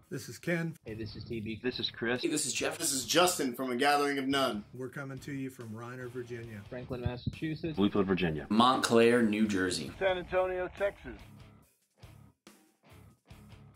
This is Ken. Hey, this is TB. This is Chris. Hey, this is Jeff. This is Justin from A Gathering of None. We're coming to you from Reiner, Virginia. Franklin, Massachusetts. Bluefield, Virginia. Montclair, New Jersey. San Antonio, Texas.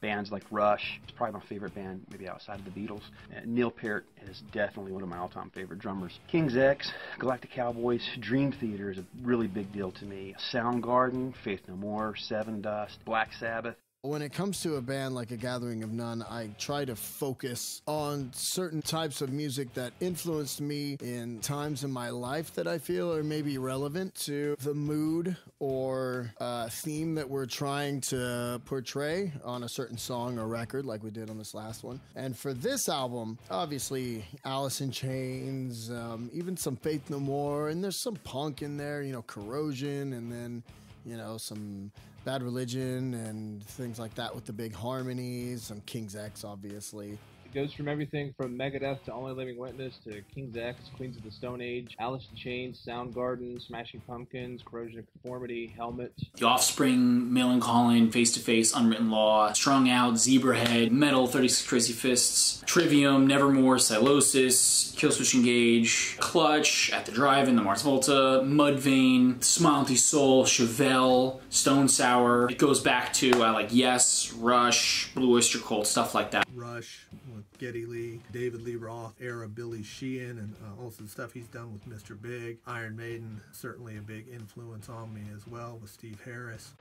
Bands like Rush, it's probably my favorite band, maybe outside of the Beatles. Neil Peart is definitely one of my all-time favorite drummers. King's X, Galactic Cowboys, Dream Theater is a really big deal to me. Soundgarden, Faith No More, Seven Dust, Black Sabbath. When it comes to a band like A Gathering of None, I try to focus on certain types of music that influenced me in times in my life that I feel are maybe relevant to the mood or theme that we're trying to portray on a certain song or record like we did on this last one. And for this album, obviously Alice in Chains, even some Faith No More, and there's some punk in there, you know, Corrosion, and then, you know, some Bad Religion and things like that with the big harmonies, some King's X, obviously. It goes from everything from Megadeth to Only Living Witness to King's X, Queens of the Stone Age, Alice in Chains, Soundgarden, Smashing Pumpkins, Corrosion of Conformity, Helmet. The Offspring, Millencolin, Face to Face, Unwritten Law, Strung Out, Zebrahead, Metal, 36 Crazy Fists, Trivium, Nevermore, Silosis, Killswitch Engage, Clutch, At the Drive-In, The Mars Volta, Mudvayne, Smile Empty Soul, Chevelle, Stone Sour. It goes back to I like Yes, Rush, Blue Oyster Cult, stuff like that. Rush with Geddy Lee, David Lee Roth, era Billy Sheehan, and also the stuff he's done with Mr. Big. Iron Maiden, certainly a big influence on me as well with Steve Harris.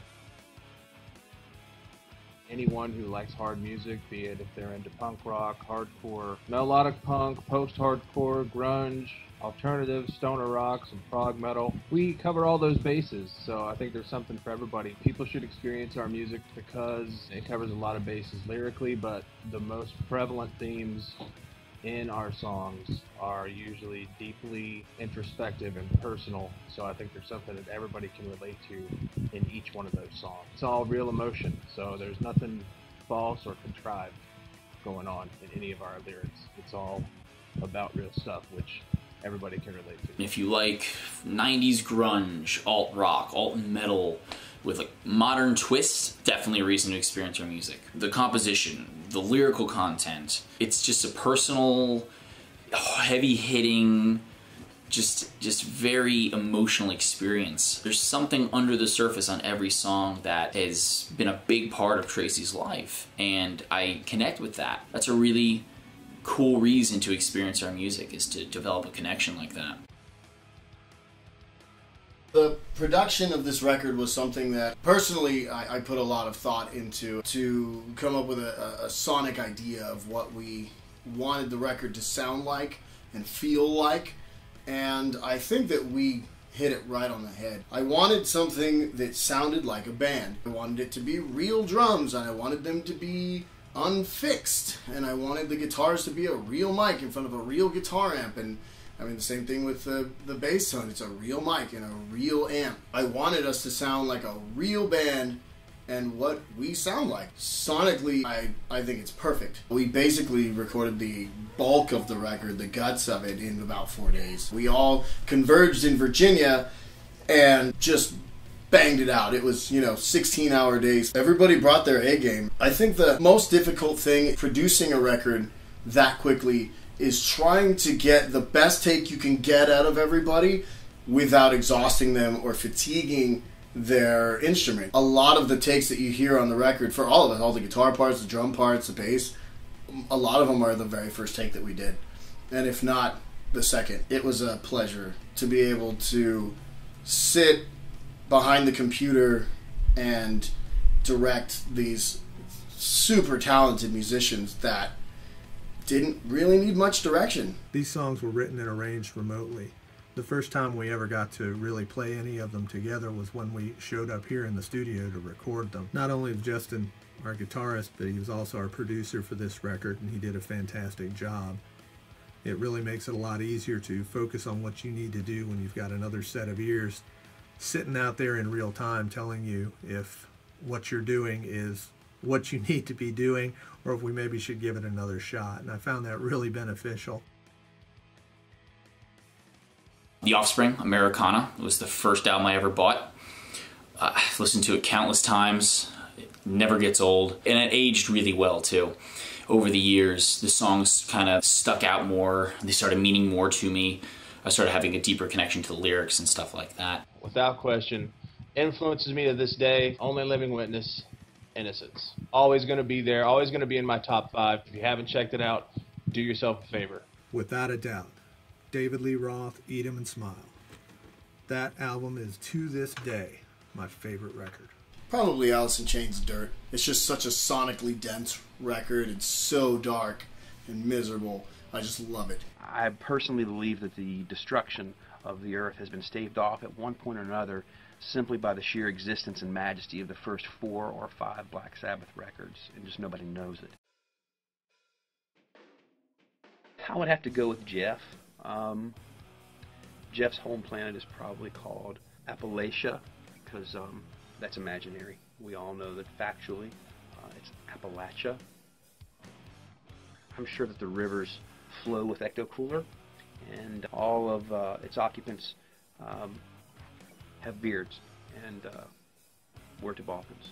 Anyone who likes hard music, be it if they're into punk rock, hardcore, melodic punk, post-hardcore, grunge, alternative, stoner rock, some prog metal. We cover all those bases, so I think there's something for everybody. People should experience our music because it covers a lot of bases lyrically, but the most prevalent themes in our songs are usually deeply introspective and personal, so I think there's something that everybody can relate to in each one of those songs. It's all real emotion, so there's nothing false or contrived going on in any of our lyrics. It's all about real stuff, which everybody can relate to. If you like 90s grunge, alt rock, alt metal with a modern twist, definitely a reason to experience our music. The composition, the lyrical content, it's just a personal, heavy-hitting, just very emotional experience. There's something under the surface on every song that has been a big part of Tracy's life, and I connect with that. That's a really cool reason to experience our music, is to develop a connection like that. The production of this record was something that personally I put a lot of thought into to come up with a sonic idea of what we wanted the record to sound like and feel like, and I think that we hit it right on the head. I wanted something that sounded like a band. I wanted it to be real drums, and I wanted them to be unfixed, and I wanted the guitars to be a real mic in front of a real guitar amp, and I mean the same thing with the bass tone. It's a real mic and a real amp. I wanted us to sound like a real band, and what we sound like. Sonically, I think it's perfect. We basically recorded the bulk of the record, the guts of it, in about 4 days. We all converged in Virginia and just banged it out. It was, 16-hour days. Everybody brought their A game. I think the most difficult thing producing a record that quickly is trying to get the best take you can get out of everybody without exhausting them or fatiguing their instrument. A lot of the takes that you hear on the record, for all of us, all the guitar parts, the drum parts, the bass, a lot of them are the very first take that we did. And if not, the second. It was a pleasure to be able to sit behind the computer and direct these super talented musicians that didn't really need much direction. These songs were written and arranged remotely. The first time we ever got to really play any of them together was when we showed up here in the studio to record them. Not only was Justin our guitarist, but he was also our producer for this record, and he did a fantastic job. It really makes it a lot easier to focus on what you need to do when you've got another set of ears sitting out there in real time telling you if what you're doing is what you need to be doing, or if we maybe should give it another shot. And I found that really beneficial. The Offspring, Americana, was the first album I ever bought. I've listened to it countless times. It never gets old, and it aged really well too. over the years, the songs kind of stuck out more. They started meaning more to me. I started having a deeper connection to the lyrics and stuff like that. Without question, influences me to this day. Only living witness, Innocence. Always going to be there, always going to be in my top 5. If you haven't checked it out, do yourself a favor. Without a doubt, David Lee Roth, Eat 'Em and Smile. That album is to this day my favorite record. Probably Alice in Chains' Dirt. It's just such a sonically dense record. It's so dark and miserable. I just love it. I personally believe that the destruction of the earth has been staved off at one point or another simply by the sheer existence and majesty of the first 4 or 5 Black Sabbath records, and just nobody knows it. I would have to go with Jeff. Jeff's home planet is probably called Appalachia, because that's imaginary. We all know that factually it's Appalachia. I'm sure that the rivers flow with ecto-cooler, and all of its occupants have beards and wear toboggans.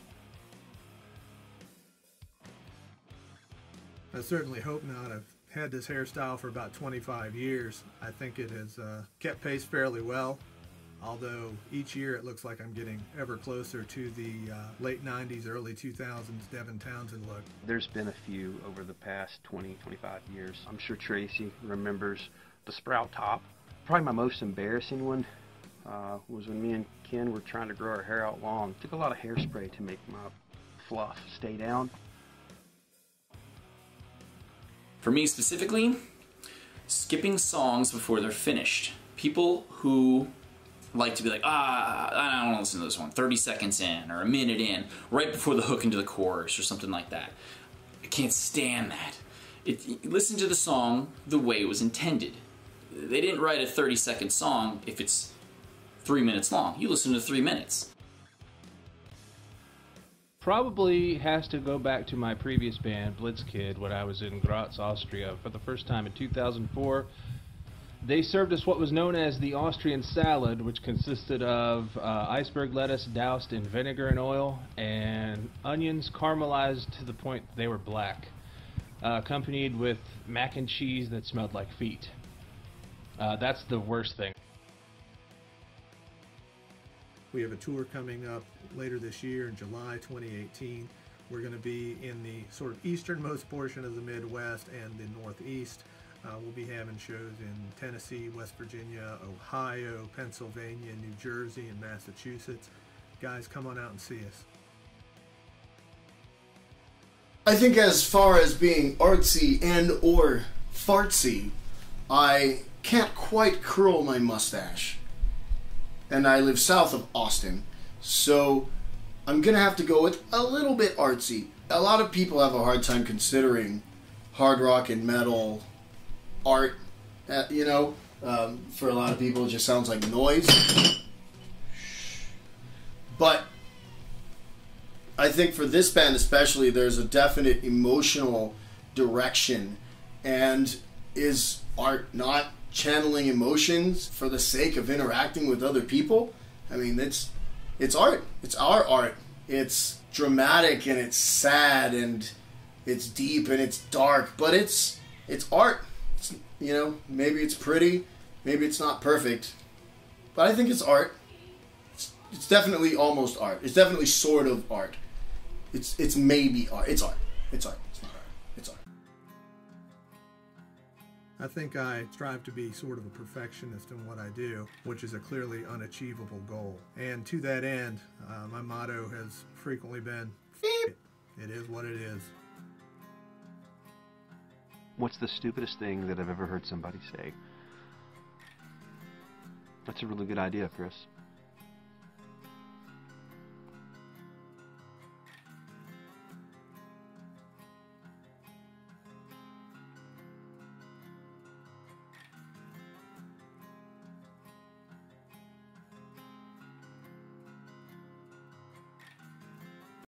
I certainly hope not. I've had this hairstyle for about 25 years. I think it has kept pace fairly well, although each year it looks like I'm getting ever closer to the late 90s, early 2000s Devin Townsend look. There's been a few over the past 20, 25 years. I'm sure Tracy remembers the sprout top. Probably my most embarrassing one was when me and Ken were trying to grow our hair out long. Took a lot of hairspray to make my fluff stay down. For me specifically, skipping songs before they're finished. People who like to be like, I don't want to listen to this one 30 seconds in or a minute in, right before the hook into the chorus or something like that. I can't stand that. Listen to the song the way it was intended. They didn't write a 30-second song if it's 3 minutes long. You listen to 3 minutes. Probably has to go back to my previous band, Blitzkid, when I was in Graz, Austria, for the first time in 2004. They served us what was known as the Austrian salad, which consisted of iceberg lettuce doused in vinegar and oil, and onions caramelized to the point they were black, accompanied with mac and cheese that smelled like feet. That's the worst thing. We have a tour coming up later this year in July 2018. We're going to be in the sort of easternmost portion of the Midwest and the Northeast. We'll be having shows in Tennessee, West Virginia, Ohio, Pennsylvania, New Jersey, and Massachusetts. Guys, come on out and see us. I think as far as being artsy and or fartsy, I can't quite curl my mustache. And I live south of Austin, so I'm going to have to go with a little bit artsy. A lot of people have a hard time considering hard rock and metal art, for a lot of people it just sounds like noise. But I think for this band especially, there's a definite emotional direction. And is art not channeling emotions for the sake of interacting with other people? I mean, it's art. It's our art. It's dramatic and it's sad and it's deep and it's dark, but it's art. It's, maybe it's pretty, maybe it's not perfect, but I think it's art. It's definitely almost art. It's definitely sort of art. It's maybe art. It's art. It's art. It's not art. It's art. I think I strive to be sort of a perfectionist in what I do, which is a clearly unachievable goal. And to that end, my motto has frequently been, it is what it is. What's the stupidest thing that I've ever heard somebody say? That's a really good idea, Chris.